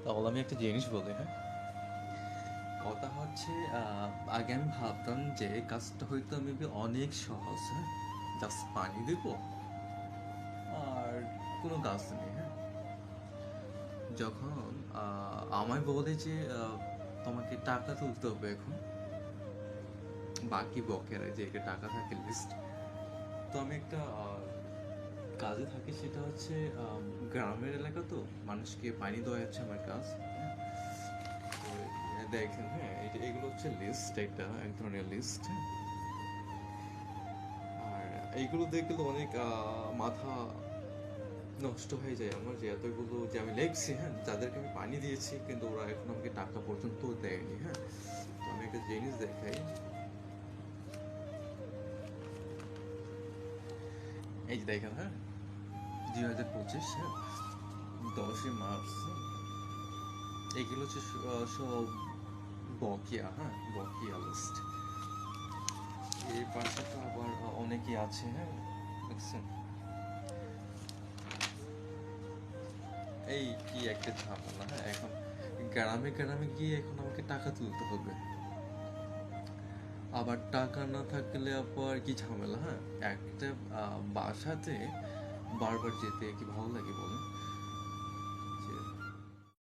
তাহলে আমি একটা জিনিস বলি, হ্যাঁ? কথা হচ্ছে আগে আমি ভাবতাম যে কাজটা হয়তো মেবি অনেক সহজ, হ্যাঁ? জাস্ট পানি দেব আর কোনো কাজ নেই, হ্যাঁ? যখন আমায় বলে যে তোমাকে টাকা তুলতে হবে এখন, বাকি বকেরা যে একটা টাকা থাকে লিস্ট, তো আমি একটা কাজে থাকি, সেটা হচ্ছে গ্রামের এলাকা, তো মানুষকে পানি দেওয়া হচ্ছে আমার কাজ। তো দেখেন, হ্যাঁ, এগুলো হচ্ছে লিস্ট, একটা এক ধরনের লিস্ট, হ্যাঁ? আর এইগুলো দেখলে অনেক মাথা নষ্ট হয়ে যায় আমার, যে এতগুলো যে আমি লিখছি, হ্যাঁ, যাদেরকে আমি পানি দিয়েছি কিন্তু ওরা এখন আমাকে টাকা পর্যন্ত দেয়নি, হ্যাঁ? তো আমি একটা জিনিস দেখাই, এই যে দেখেন, হ্যাঁ, 2025, হ্যাঁ, 10ই মার্চ, হ্যাঁ? এগুলো হচ্ছে সব বকেয়া, হ্যাঁ, বকেয়া লিস্ট। এই পাশে তো আবার অনেকেই আছে, হ্যাঁ, দেখছেন? এই কি একটা ঝামেলা, হ্যাঁ, এখন গ্রামে গ্রামে গিয়ে এখন আমাকে টাকা তুলতে হবে, আবার টাকা না থাকলে আবার কি ঝামেলা, হ্যাঁ? একটা বাসাতে বারবার যেতে কি ভালো লাগে বলেন?